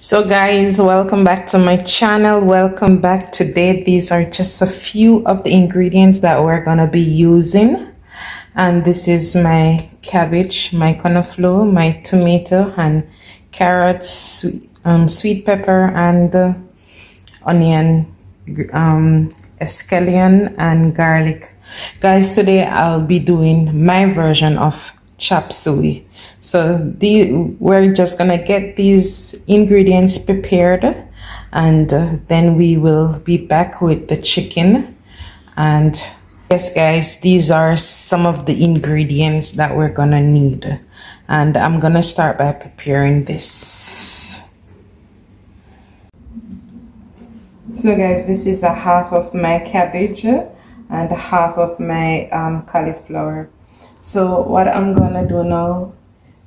So guys, welcome back to my channel. Welcome back. Today these are just a few of the ingredients that we're gonna be using, and this is my cabbage, my cauliflower, my tomato and carrots, sweet pepper and onion, scallion and garlic. Guys, today I'll be doing my version of chop suey. So we're just gonna get these ingredients prepared, and then we will be back with the chicken. And yes guys, these are some of the ingredients that we're gonna need, and I'm gonna start by preparing this. So guys, this is a half of my cabbage and half of my cauliflower. So what I'm gonna do now,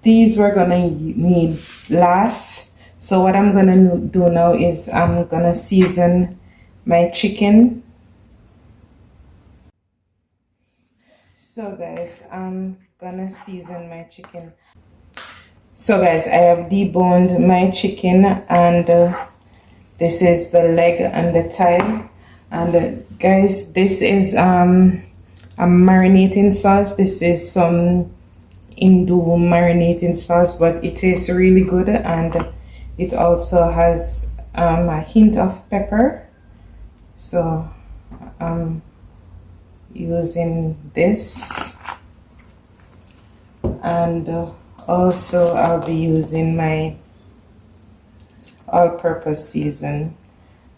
these we're gonna need last. So what I'm gonna do now is I'm gonna season my chicken. So guys, I'm gonna season my chicken. So guys, I have deboned my chicken, and this is the leg and the thigh. And guys, this is a marinating sauce. This is some Hindu marinating sauce, but it tastes really good, and it also has a hint of pepper. So I'm using this, and also I'll be using my all-purpose season,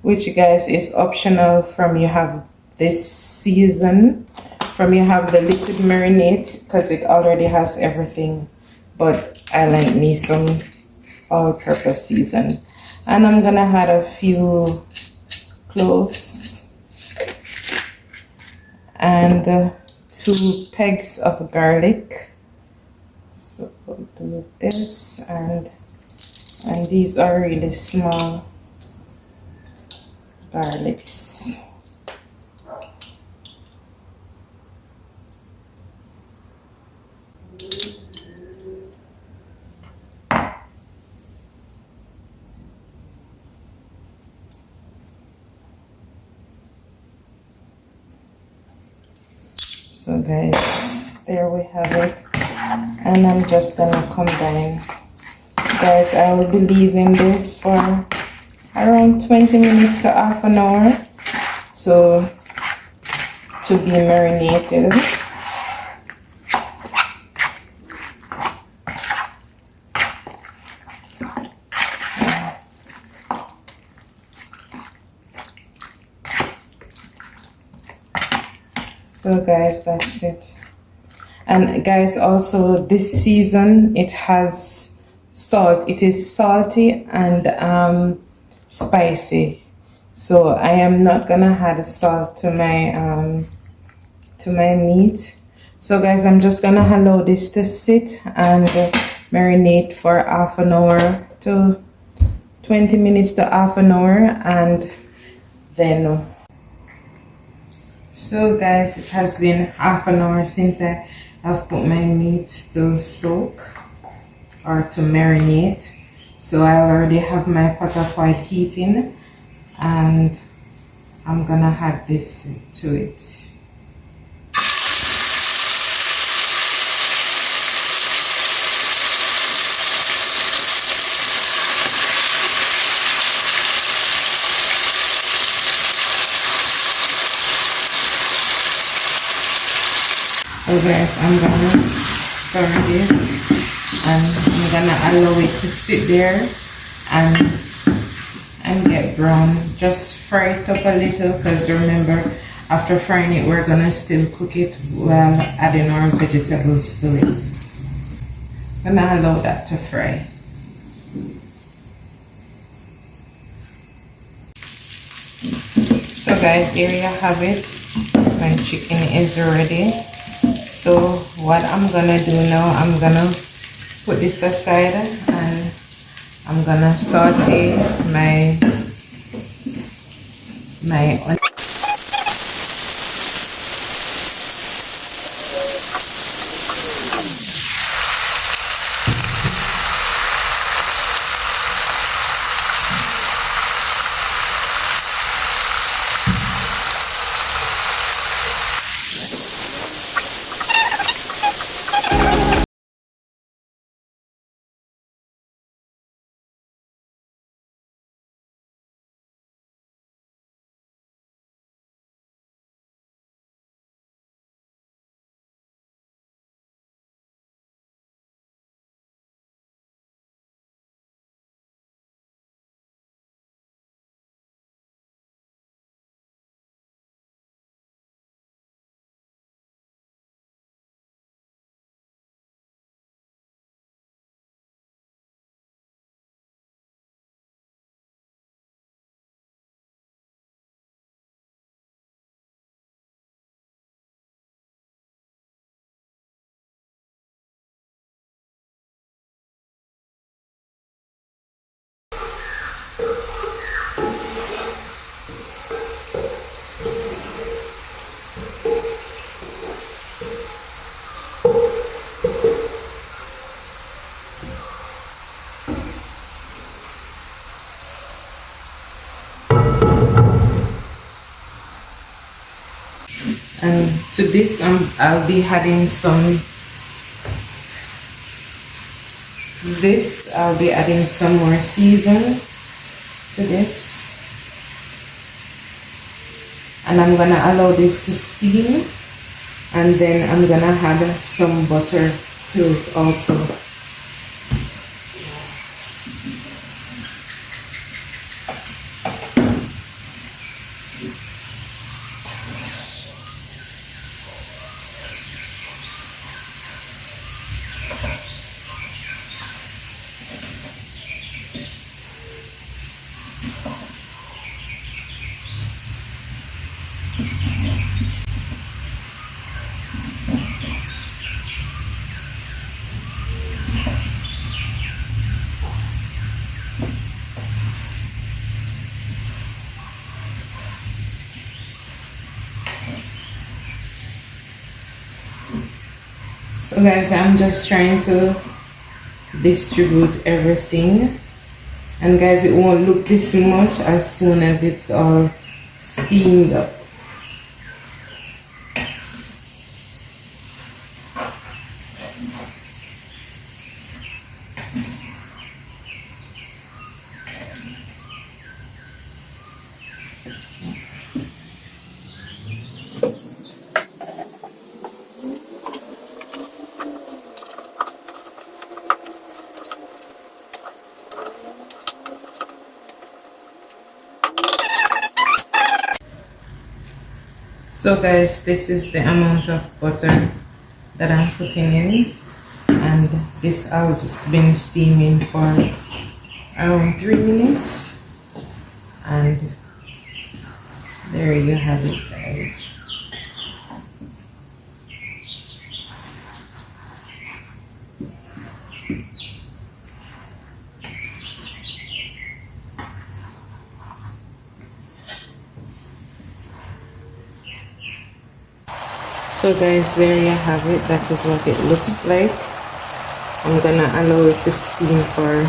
which guys is optional. From you have this season, from you have the liquid marinade, because it already has everything, but I like me some all-purpose season. And I'm gonna add a few cloves and 2 pegs of garlic. So we'll do this, and these are really small garlics. So guys, there we have it, and I'm just gonna combine. Guys, I will be leaving this for around 20 minutes to half an hour to be marinated. So guys, that's it. And guys, also this season it has salt. It is salty and spicy. So I am not gonna add salt to my meat. So guys, I'm just gonna allow this to sit and marinate for half an hour to 20 minutes to half an hour, and then so guys, it has been half an hour since I have put my meat to soak or to marinate. So I already have my pot of oil heating, and I'm gonna add this to it. So guys, I'm gonna stir this, and I'm gonna allow it to sit there and get brown. Just fry it up a little, because remember, after frying it, we're gonna still cook it while adding our vegetables to it. I'm gonna allow that to fry. So guys, here you have it. My chicken is ready. So what I'm gonna do now, I'm gonna put this aside, and I'm gonna saute my onion. To this, I'll be adding some. I'll be adding some more season to this, and I'm gonna allow this to steam, and then I'm gonna add some butter to it also. So guys, I'm just trying to distribute everything, and guys, it won't look this much as soon as it's all steamed up. So guys, this is the amount of butter that I'm putting in, and this I'll just been steaming for around 3 minutes, and there you have it guys. So guys, there you have it. That is what it looks like. I'm gonna allow it to steam for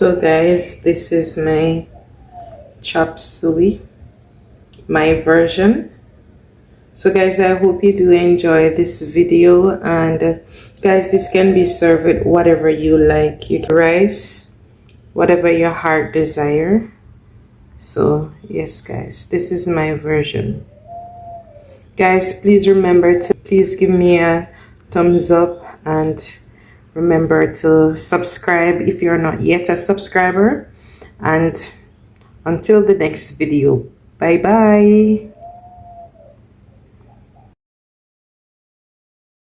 So guys, this is my chopsuey, my version. So guys, I hope you do enjoy this video, and guys, this can be served with whatever you like. You can rice, whatever your heart desire. So yes guys, this is my version. Guys, please remember to please give me a thumbs up, and remember to subscribe if you're not yet a subscriber. And until the next video, bye bye.